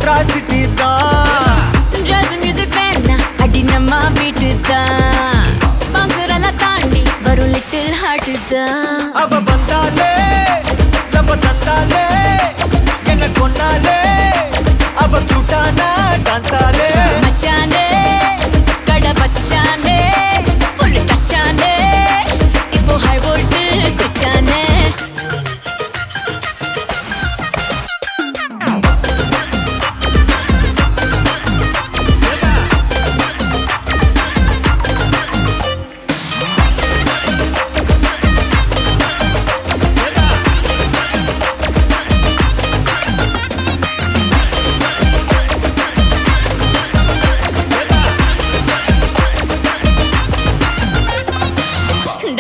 Atrocity தான். ஜாஸ் music வேணா அடி நம்ம வீட்டு தான். பங்குரெல்லாம் தாண்டி வரும் லிட்டில் ஹார்ட் தான். அவ வந்தாலே நம்ம தந்தாலே என்ன கொண்டாலே அவ கூட்டானா டான்ஸாலே. மச்சானே கடை பச்சானே ஃபுல் டச்சானே இப்போ ஹை வோல்ட் சுச்சானே.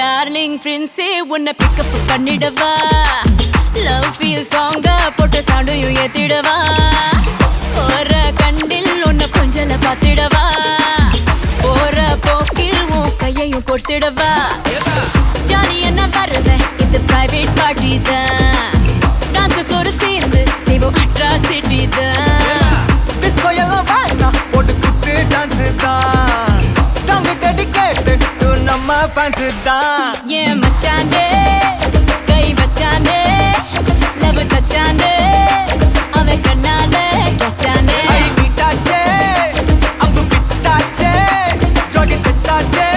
டார்லிங் பிரின்ஸே உன்னை பிக்கப் பண்ணிடவா. லவ் ஃபீல் சாங்கா போட்ட சவுண்டையும் ஏத்திடவா. போற கண்டில் உன்னை கொஞ்சல பார்த்திடவா. போற போக்கில் உன் கையையும் கொடுத்திடவா. ஜாலி என்ன வருவேன் இது பிரைவேட் பார்ட்டி தான். டான்ஸ் ஃப்ளோர் சேர்ந்து செய்வோம் அட்ராசிட்டி தான். டிஸ்கோ எல்லாம் வேணா போட்டு குத்து டான்ஸ் தான். சாங் டெடிகேட்டட் டு நம்ம ஃபேன்ஸ் தான். ஏன் மச்சானே கை வச்சானே லவ் தச்சானே அவன் கண்ணால கச்சானே. ஐ மீட்டாச்சே அம்பு பிட்டாச்சே ஜோடி செட்டாச்சே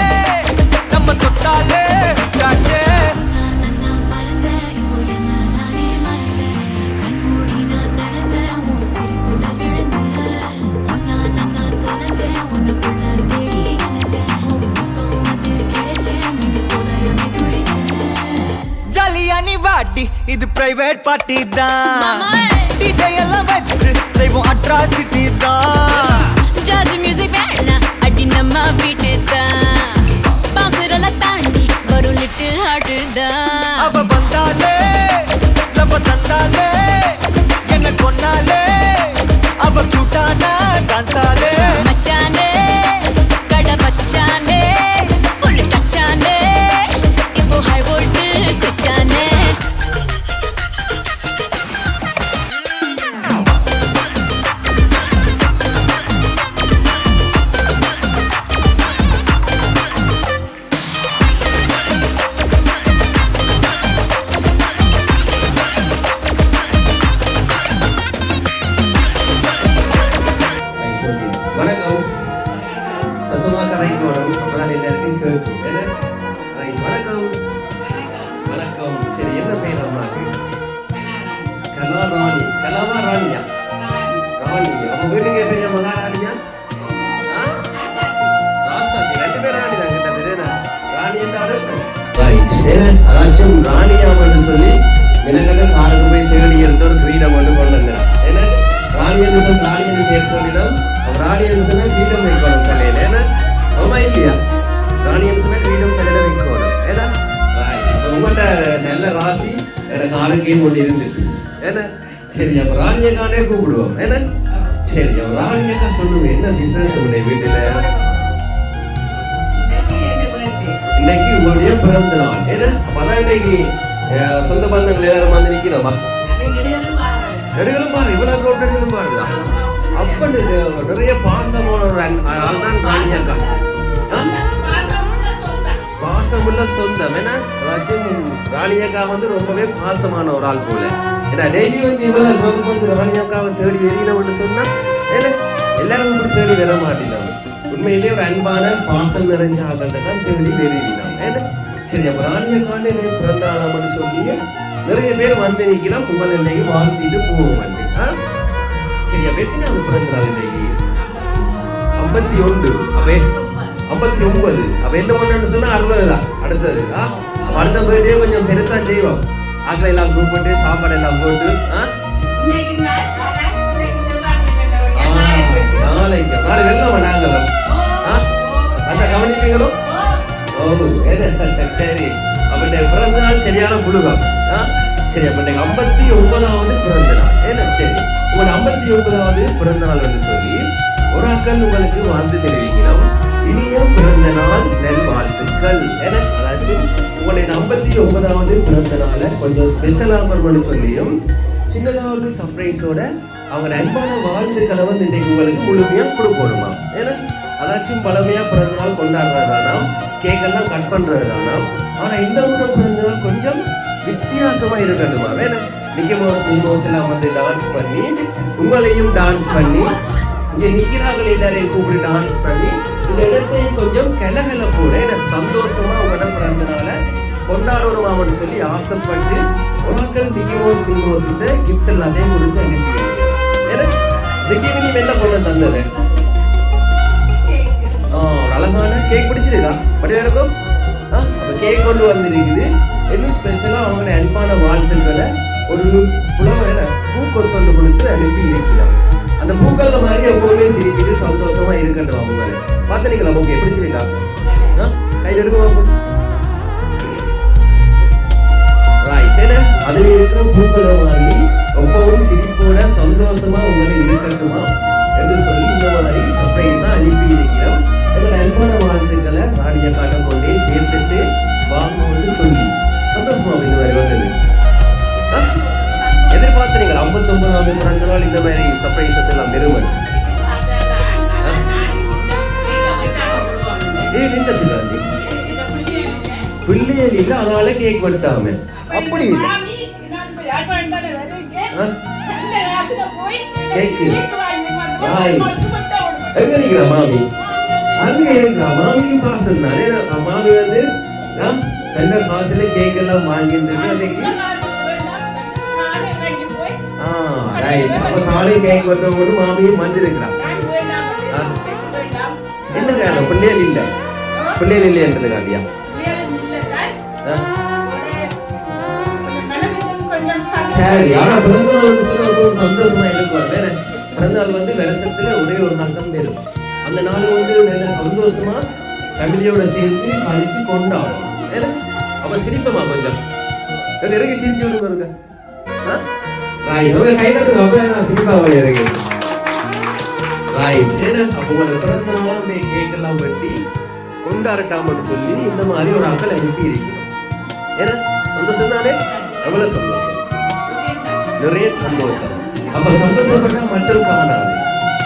நம்ம தொட்டாலே விட்டாச்சே. ஜாலியா நீ வாடி இது பிரைவேட் பார்ட்டி தான். டிஜே எல்லாம் வச்சு செய்வோம் அட்ராசிட்டி தான். ஜாஸ் மியூசிக் வேணா அடி நம்ம வீட்டு தான். பங்குரெல்லாம் தாண்டி வரும் லிட்டில் ஹார்ட் தான். அவ வந்தாலே நம்ம தந்தாலே என்ன கொண்டாலே அவ கூட்டானா டான்ஸாலே. மச்சானே கடை பச்சானே ஃபுல் டச்சானே இப்போ ஹை வோல்ட் சுச்சானே. வணக்கம். சத்தமாக கதைக்கு வரணும், அப்பதான் எல்லாருக்கும் கேட்கும். என்ன வணக்கம் வணக்கம். சரி, என்ன பேர் அம்மாக்கு? கலாராணி. கலாமா ராணியா? ராணி. அப்ப வீட்டுக்கு பெரிய மகாராணியா? ராசாத்தி. 2 பேர் ராணி தான் கிட்டது. ராணி என்றாரு ரைட். அதாச்சும் ராணியாம் என்று சொல்லி எனக்கிட்ட காருக்கு போய் தேடி எடுத்த ஒரு கிரீடம் ஒன்று கொண்டு வந்தேன். ஏன்னா ராணி என்று சொல்லி ராணி என்று பேர் சொல்லிடும். ராணி என்று சொன்னா கிரீடம் வைக்கணும் தலையில. ஏன்னா அம்மா இல்லையா? ராணி என்று சொன்னா கிரீடம் தலையில வைக்கணும். ஏன்னா உங்கள்கிட்ட நல்ல ராசி எனக்கு ஆரோக்கியம் ஒன்று இருந்துச்சு. ஏன்னா சரி, அப்ப ராணியக்கானே கூப்பிடுவோம். ஏன்னா சரி, அப்ப ராணியக்கா சொல்லுவேன், என்ன விசேஷம் உடைய வீட்டுல? இன்னைக்கு உங்களுடைய பிறந்த நாள். ஏன்னா அப்பதான் இன்னைக்கு சொந்த பந்தங்கள் எல்லாரும் வந்து நிக்கிறோமா? நெடுகளும் பாரு, இவ்வளவு ரோட்டடிகளும் பாருதான். அப்ப நிறைய பாசமான ஒரு ஆள் தான் ராணியக்கா. பாசமுள்ள சொந்தம். ஏன்னா அதாச்சும் ராணியக்கா வந்து ரொம்பவே பாசமான ஒரு ஆள் போல. ஏன்னா டெய்லி வந்து இவ்வளவு வந்து ராணியக்காவை தேடி எரியணும்னு சொன்னா ஏன்னா எல்லாரும் இப்படி தேடி வர மாட்டேன். உண்மையிலேயே ஒரு அன்பான பாசம் நிறைஞ்ச ஆளுங்க தான் தேடி எறியினோம். ஏன்னா சரி, அப்ப ராணியக்காண்டு பிறந்த ஆளாமன்னு சொல்லி நிறைய பேர் வந்து நிக்கிறோம். உங்களை இன்னைக்கு வாழ்த்திட்டு போவோம் வந்து. சரி, அப்ப எத்தனை பிறந்த நாள் இன்னைக்கு? 51. அப்ப 59. அப்ப என்ன பண்ணு சொன்னா 60 தான் அடுத்தது. அடுத்த பர்த்டே கொஞ்சம் பெருசா செய்வோம். ஆக்களை எல்லாம் கூப்பிட்டு சாப்பாடு எல்லாம் போட்டு நாளைக்கு நாளை வெள்ளம் நாங்களும் அந்த கவனிப்பீங்களோ? சரி, அப்ப பிறந்த நாள் சரியான புழுகம். சரி, அப்ப 59வது பிறந்த நாள். ஏன்னா சரி, உங்களோட 59வது பிறந்த நாள் என்று சொல்லி ஒரு அக்கள் உங்களுக்கு வாழ்த்து தெரிவிக்கணும். இனிய பிறந்த நாள் நல் வாழ்த்துக்கள். ஏன்னா அதாச்சும் உங்களுடைய 59வது பிறந்த நாளை கொஞ்சம் ஸ்பெஷலாக பண்ணு சொல்லியும் சின்னதாக ஒரு சர்ப்ரைஸோட அவங்க அன்பான வாழ்த்துக்களை வந்து இன்றைக்கு உங்களுக்கு முழுமையா கொடுக்கணுமா. ஏன்னா அதாச்சும் பழமையா பிறந்த நாள் கொண்டாடுறதானாம், கேக்கெல்லாம் கட் பண்றதுதானாம். ஆனா இந்த முறை பிறந்த நாள் கொஞ்சம் வித்தியாசமா இருக்கட்டுமா. வேணா மிக்கி எல்லாம் வந்து டான்ஸ் பண்ணி, உங்களையும் டான்ஸ் பண்ணி, இங்க நிக்கிறார்கள் எல்லாரையும் கூப்பிட்டு டான்ஸ் பண்ணி, இந்த இடத்தையும் கொஞ்சம் கலகலப்போட சந்தோஷமா உங்களோட பிறந்த நாளை கொண்டாடணுமான்னு சொல்லி ஆசைப்பட்டு உங்கள் மிக்கி மவுஸ் கிட்ட கிஃப்ட் எல்லாத்தையும் கொடுத்து அனுப்பி. ஏன்னா மிக்கி மினி என்ன கொண்டு தந்தது? ஒரு அழகான கேக் பிடிச்சிருக்கா? அப்படியே இருக்கும். அப்ப கேக் கொண்டு வந்திருக்குது. இன்னும் ஸ்பெஷலா அவங்களுடைய அன்பான வாழ்த்துக்களை ஒரு புலவர பூக்கொத்தொண்டு கொடுத்து அனுப்பி இருக்கிறார். அந்த பூக்கள்ல மாதிரி எப்பவுமே சிரிக்குது, சந்தோஷமா இருக்கட்டும். அவங்களே பாத்தீங்களா? ஓகே, பிடிச்சிருக்கா? கையில் எடுக்க அதுல இருக்கிற பூக்கள மாதிரி எப்பவும் சிரிப்போட சந்தோஷமா உங்களை இருக்கட்டுமா என்று சொல்லி இந்த மாதிரி சர்ப்ரைஸா அனுப்பி இருக்கிறோம். எங்களோட அன்பான வாழ்த்துக்களை ராணிய காட்ட கொண்டே சேர்த்துட்டு வாங்கன்னு சொல்லி சந்தோஷமா இந்த மாதிரி வந்தது. எதிர்பார்த்தீங்களா 59வது பிறந்த நாள் இந்த மாதிரி சர்ப்ரைசஸ் எல்லாம் பெறுவன்? நின்றதுக்காண்டி பிள்ளைகள் இல்ல, அதனால கேக் வெட்டாம அப்படி இல்லை. எங்க இருக்கிற மாமி? அங்க இருக்கிற மாமிக்கு பாசம் தானே. மாமி வந்து நல்ல காசுல கேக் எல்லாம் வாங்கிட்டு நானே கேக் வெட்டவோடு மாமியும் வந்திருக்கிறான். என்ன காரணம்? பிள்ளைகள் இல்ல, பிள்ளைகள் இல்லைன்றதுக்காண்டியா? சரி, ஆனா பிறந்த நாள் சந்தோஷமா இருக்கும். வேற பிறந்த நாள் வந்து வருஷத்துல ஒரே ஒரு நாள் தான் வரும். அந்த நாள் வந்து நல்ல சந்தோஷமா ஃபேமிலியோட சேர்ந்து கழிச்சு கொண்டாடும். அப்ப சிரிப்பமா கொஞ்சம் இறங்கி சிரிச்சு விடுங்க இருக்க. சிரிப்பாக இறங்கி அப்ப உங்களுக்கு பிறந்த நாள் கேக் எல்லாம் வெட்டி கொண்டாடட்டாமன்னு சொல்லி இந்த மாதிரி ஒரு ஆக்கள் அனுப்பி இருக்கிறோம். ஏன்னா சந்தோஷம் தானே? எவ்வளவு சந்தோஷம், நிறைய சந்தோஷம். அப்ப சந்தோஷப்பட்டா மட்டும் காணாது.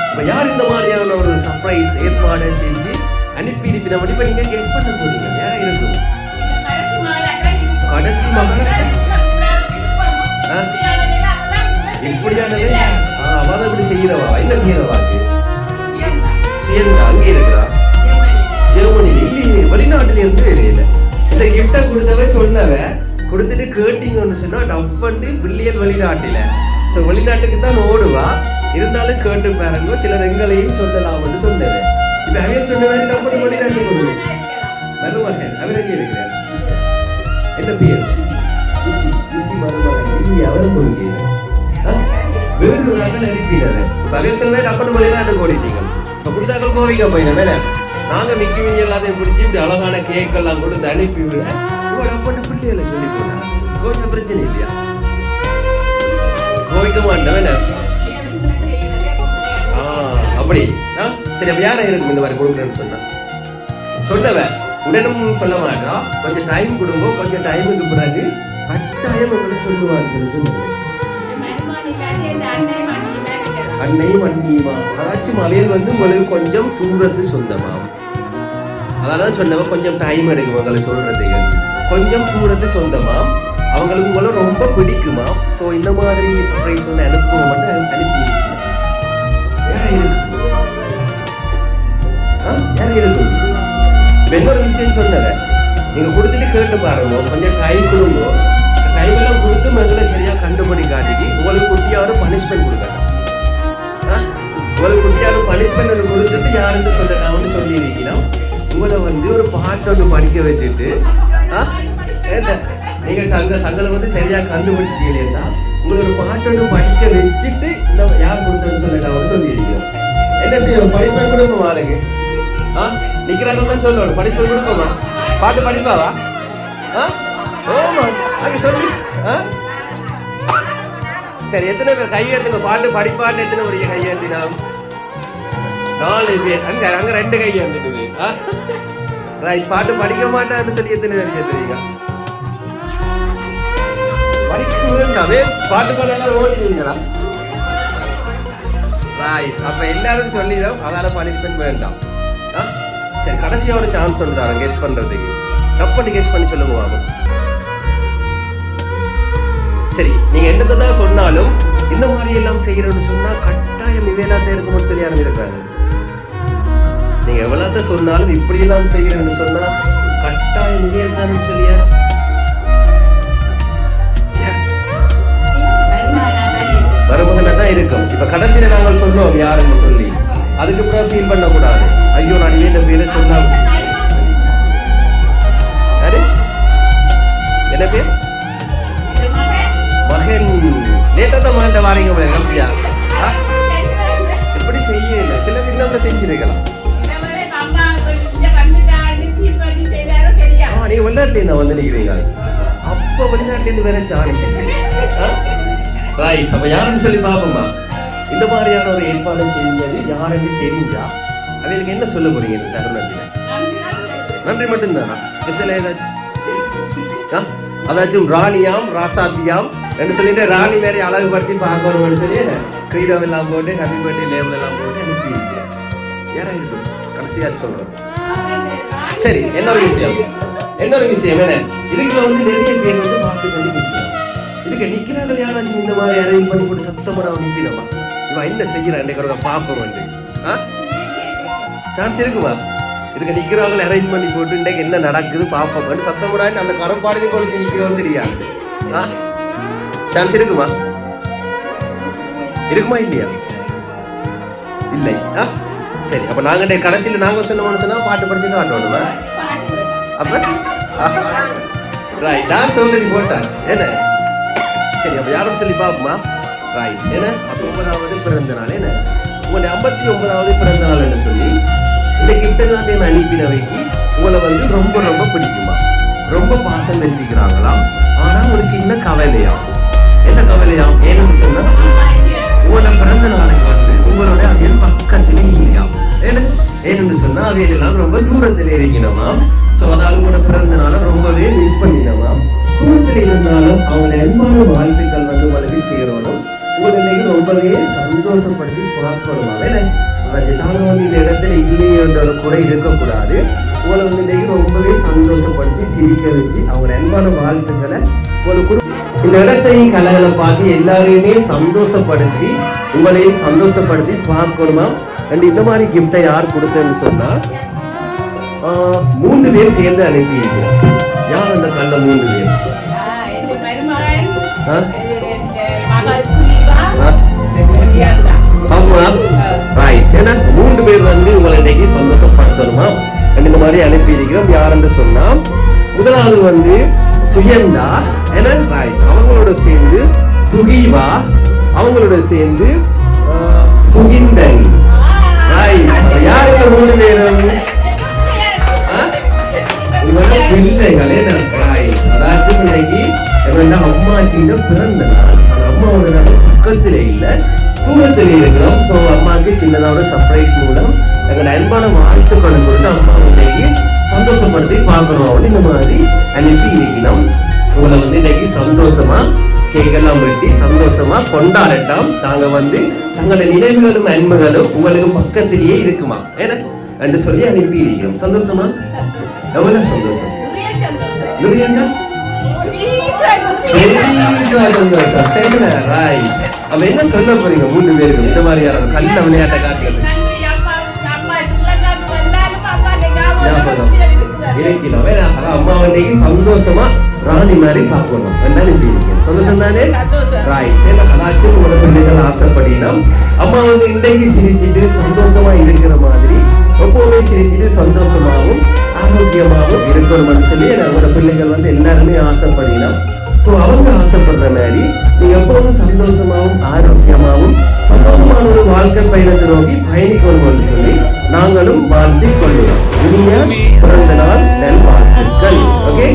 இப்ப யார் இந்த மாதிரியான ஒரு சர்ப்ரைஸ் ஏற்பாடு செஞ்சு அனுப்பி இருக்கிற இப்ப நீங்க கெஸ் பண்ண போறீங்க. யார இருக்கும்? கடைசி மகள் இப்படியானவே அவ இப்படி செய்யறவா? என்ன செய்யறவாக்கு? சுயந்தா அங்க இருக்கிறா ஜெர்மனில இல்லையே, வெளிநாட்டுல இருந்து வேலையில. இந்த கிஃப்ட கொடுத்தவ சொன்னவ கொடுத்துட்டு கேட்டீங்கன்னு சொன்னா டப்பண்டு பில்லியன் வெளிநாட்டில. சோ வெளிநாட்டுக்கு தான் ஓடுவா. இருந்தாலும் கேட்டு பாருங்க, சில எங்களையும் சொல்லலாம்னு சொன்னது. இப்ப அவையல் சொன்ன மாதிரி டப்பண்டு வெளிநாட்டுக்கு ஓடுது. மருமகன் அவருக்கு இருக்கிறார். என்ன பேர்? மருமகன் இல்லை, அவரும் கொடுக்கிறேன். வேறு ஒரு ஆக்கள் அனுப்பினாரு. அவையல் சொன்ன மாதிரி டப்பண்டு வெளிநாட்டுக்கு ஓடிட்டீங்க. இப்ப கொடுத்தாக்கள் கோவிக்க போயின வேணா. நாங்க மிக்கி மினி எல்லாத்தையும் பிடிச்சி இப்படி அழகான கேக் எல்லாம் கொடுத்து அனுப்பி விட டப்பண்டு பிள்ளைகளை சொல்லி போனாங்க. கோவிக்க பிரச்சனை இல்லையா? கோவிக்க மாட்டேன். அப்படி சரி. அப்ப யாரும் இருக்கும் இந்த மாதிரி கொடுக்குறேன்னு சொன்னவ உடனும் சொல்ல மாட்டா. கொஞ்சம் டைம் கொடுங்க, கொஞ்சம் டைமுக்கு பிறகு கட்டாயம் உங்களுக்கு சொல்லுவார் சொல்லி அன்னையும் அண்ணியுமா. அதாச்சும் அவையல் வந்து உங்களுக்கு கொஞ்சம் தூரத்து சொந்தமாம். அதெல்லாம் சொன்னவ கொஞ்சம் டைம் எடுக்கும் உங்களை சொல்றதுக்கு. கொஞ்சம் தூரத்து சொந்தமாம். அவங்களுக்கு உங்களை ரொம்ப பிடிக்குமா. ஸோ இந்த மாதிரி சர்ப்ரைஸ் ஒன்று அனுப்புவோம் அனுப்பி இன்னொரு விஷயம் சொன்னத நீங்க கொடுத்துட்டு கேட்டு பாருங்க. கொஞ்சம் டைம் கொடுங்க. டைம் எல்லாம் கொடுத்து மகளை சரியா கண்டுபிடி காட்டிக்கு உங்களுக்கு குட்டியாரும் பனிஷ்மெண்ட் கொடுக்கணும். உங்களுக்கு குட்டியாரும் பனிஷ்மெண்ட் கொடுத்துட்டு யாருன்னு சொல்லலாம்னு சொல்லி இருக்கிறோம். உங்களை வந்து ஒரு பாட்டு ஒன்று படிக்க வச்சுட்டு நீங்க சங்களை வந்து சரியா கண்டுபிடிச்சிட்டீங்கன்னா உங்களை ஒரு பாட்டு ஒன்று படிக்க வச்சுட்டு இந்த யார் கொடுத்தன்னு சொல்லலாம்னு சொல்லி இருக்கிறோம். என்ன செய்யணும்? பனிஷ்மெண்ட் கொடுப்போம் ஆளுக்கு. நிக்கிறாங்க சொல்லணும். பனிஷ்மெண்ட் கொடுப்போமா? பாட்டு படிப்பாவா? ஓமா அங்க சொல்லி சரி. எத்தனை பேர் கையேத்துங்க? பாட்டு படிப்பான்னு எத்தனை பேர் கையேத்தினா? 4 பேர். அங்க 2 கையேந்துடுது. ரைட். பாட்டு படிக்க மாட்டான்னு சொல்லி எத்தனை பேர் ஏத்துறீங்க? படிக்க வேண்டாமே. பாட்டு பாடலாம் ஓடினீங்களா? ரைட். அப்ப எல்லாரும் சொல்லிடும் அதால பனிஷ்மெண்ட் வேண்டாம். சரி, கடைசியா ஒரு சான்ஸ் வந்து தரேன் கெஸ் பண்றதுக்கு. தப்பு கெஸ் பண்ணி சொல்லுங்க பாபு. சரி, நீங்க என்னதான் சொன்னாலும் இந்த மாதிரி எல்லாம் செய்யறேன்னு சொன்னா கட்டாயம் இவையெல்லாம் இருக்கும்னு சொல்லி ஆரம்பிக்கிறாங்க. நீங்க எவ்வளவு சொன்னாலும் இப்படி எல்லாம் செய்யறேன்னு சொன்னா கட்டாயம் இவையல் தான் சொல்லியா. மருமகனா தான் இருக்கும். இப்ப கடைசியில நாங்கள் சொன்னோம் யாருன்னு சொல்லி, அதுக்கு பிறகு ஃபீல் பண்ண கூடாது. ஐயோ நான் இவன் பேரை சொன்னா யாரு என்ன பேர் மகன் லேட்டா தான் மகன் வாரீங்க கம்மியா எப்படி செய்யல சிலது இந்த செஞ்சிருக்கலாம். நீங்க வெளிநாட்டுல வந்து நிக்கிறீங்க, அப்ப வெளிநாட்டுல வேற சான்ஸ். ரைட். அப்ப யாருன்னு சொல்லி பாப்போமா. இந்த மாதிரியான ஒரு ஏற்பாடு செஞ்சது யாருன்னு தெரிஞ்சா அவங்களுக்கு என்ன சொல்ல போறீங்க இந்த தருணத்துல? நன்றி மட்டும்தானா? ஸ்பெஷல் ஏதாச்சும் அதாச்சும் ராணியாம் ராசாத்தியாம் என்று சொல்லிட்டு ராணி வேற அழகுபடுத்தி பார்க்கணும்னு சொல்லி கிரீடம் எல்லாம் போட்டு ஹாப்பி பர்த்டே லேபிள் எல்லாம் போட்டு அனுப்பி ஏன்னா இருக்கு கடைசியா சொல்றோம். சரி, இன்னொரு விஷயம் என்ன இதுக்குள்ள வந்து நிறைய பேர் வந்து பார்த்து பண்ணி நிற்கிறாங்க. இதுக்கு நிக்கிறாங்க யாராச்சும் இந்த மாதிரி அரேஞ்ச் பண்ணி போட்டு சத்தமா நிற்கணுமா? இவன் என்ன செய்யறான் இன்னைக்கு பாப்போம் வந்து சான்ஸ் இருக்குமா? இதுக்கு நிக்கிறவங்களை அரேஞ்ச் பண்ணி போட்டு இன்றைக்கு என்ன நடக்குது பாப்போம் சத்தமுடான்னு அந்த கரப்பாடி கொளிச்சு நிக்கிறோம் தெரியாது. சான்ஸ் இருக்குமா? இருக்குமா இல்லையா? இல்லை. சரி, அப்ப நாங்க கடைசியில நாங்க சொன்னோம்னு சொன்னா பாட்டு படிச்சு காட்டணுமா? அப்ப ரைட், டான்ஸ் ஆல்ரெடி போட்டாச்சு என்ன? சரி, அப்ப யாரும் சொல்லி பாப்போமா? ரைட். என்ன 9வது பிறந்த நாள் என்ன உங்களுடைய 59வது பிறந்த நாள் என்று சொல்லி இந்த கிஃப்ட் எல்லாத்தையும் அனுப்பினவைக்கு உங்களை வந்து ரொம்ப ரொம்ப பிடிக்குமா, ரொம்ப பாசம் வச்சுக்கிறாங்களாம். ஆனா ஒரு சின்ன கவலையாகும். என்ன கவலையாம்? ஏன்னு சொன்னா உங்களோட பிறந்த நாளுக்கு வந்து உங்களோட அவையில் பக்கத்திலே இல்லையாம். ஏன்னு சொன்னா அவையில் எல்லாம் ரொம்ப தூரத்தில் இருக்கணுமா. சோ அதாவது உங்களோட பிறந்த நாளை ரொம்பவே மிஸ் பண்ணினோமாம். தூரத்தில் இருந்தாலும் அவங்க அன்பான வாழ்த்துக்கள் வந்து உங்களுக்கு சேரணும். உங்களை இன்னைக்கு ரொம்பவே சந்தோஷப்படுத்தி பார்க்கணுமா. நாங்க வந்து இந்த இடத்துல இல்லையே என்ற ஒரு குறை இருக்கக்கூடாது. உங்களை வந்து இன்னைக்கு ரொம்பவே சந்தோஷப்படுத்தி சிரிக்க வச்சு அவங்க அன்பான வாழ்த்துக்களை உங்களுக்கு இந்த இடத்தையும் கலைகளை பார்த்து எல்லாரையுமே சந்தோஷப்படுத்தி உங்களையும் சந்தோஷப்படுத்தி பார்க்கணுமா. அண்ட் இந்த மாதிரி கிஃப்டை யார் கொடுத்தேன்னு சொன்னா 3 பேர் சேர்ந்து அனுப்பியிருக்கிறோம். யார் அந்த கல்ல 3 பேர்? ஏன்னா 3 பேர் வந்து உங்களை இன்னைக்கு சந்தோஷப்படுத்தணுமா. இந்த மாதிரி அனுப்பி இருக்கிறோம். யாருன்னு சொன்னா முதலாவது வந்து சுயந்தா அவங்களோட சேர்ந்து சுகீவா, அவங்களோட சேர்ந்து சுகிந்தன். யாருங்க 3 பேரும்? உங்களோட பிள்ளைகளே. அதாச்சும் இன்னைக்கு என்னோட அம்மாச்சியோட பிறந்த நாள். அம்மாவோட பக்கத்திலே இல்ல, தூரத்திலே இருக்கிறோம். சோ அம்மாவுக்கு சின்னதா ஒரு சர்ப்ரைஸ் மூலம் எங்களோட அன்பான வாழ்த்துக்களை கொடுத்து அம்மா இன்னைக்கு சந்தோஷப்படுத்தி பார்க்கணும் அப்படின்னு இந்த மாதிரி அனுப்பி இருக்கணும். உங்களை வந்து இன்னைக்கு சந்தோஷமா கேக்கெல்லாம் வெட்டி சந்தோஷமா கொண்டாடட்டும். தாங்க வந்து தங்களோட நினைவுகளும் அன்புகளும் உங்களுக்கு பக்கத்திலேயே இருக்குமா என்று சொல்லி அனுப்பி இருக்கிறோம். சந்தோஷமா? எவ்வளவு சந்தோஷம். அப்ப என்ன சொல்ல போறீங்க 3 பேருக்கு இந்த மாதிரியான கல்ல விளையாட்டை காட்டுறது? அம்மா இன்னைக்கு சந்தோஷமா ராணி மாதிரி பார்க்கணும். சந்தோஷம் தானே? அதாச்சும் உங்களோட பிள்ளைகள் ஆசைப்படினோம். அம்மா வந்து இன்றைக்கு சிரிச்சுட்டு சந்தோஷமா இருக்கிற மாதிரி எப்பவுமே சிரிச்சுட்டு சந்தோஷமாகவும் ஆரோக்கியமாகவும் இருக்கணும்னு சொல்லி நம்மளோட பிள்ளைகள் வந்து எல்லாருமே ஆசைப்படினோம். ஸோ அவங்க ஆசைப்படுற மாதிரி நீங்க எப்பவும் சந்தோஷமாகவும் ஆரோக்கியமாகவும் சந்தோஷமான ஒரு வாழ்க்கை பயணத்தை நோக்கி பயணிக்கணும்னு சொல்லி நாங்களும் வாழ்த்தி கொள்கிறோம். இனிய பிறந்த நாள் நல் வாழ்த்துக்கள். ஓகே,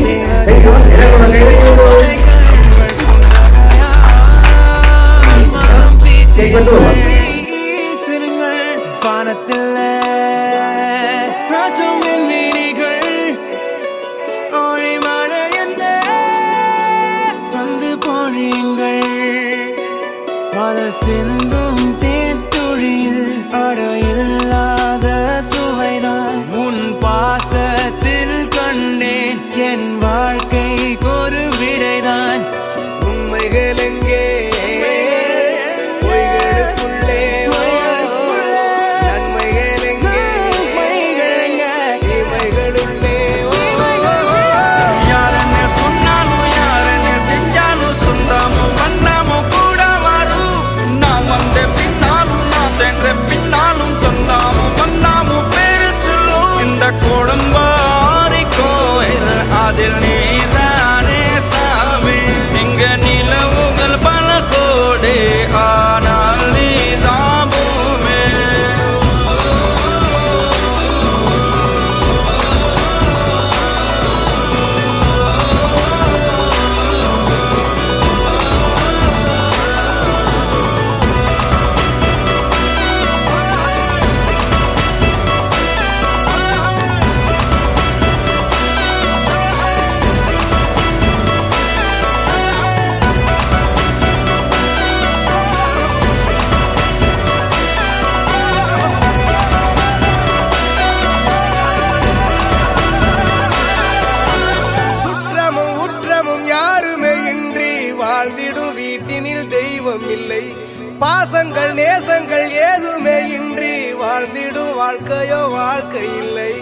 சிந்தும் தேத்துழியில் எதுவும் இல்லை. பாசங்கள் நேசங்கள் ஏதுமே இன்றி வாழ்ந்திடும் வாழ்க்கையோ வாழ்க்கை இல்லை.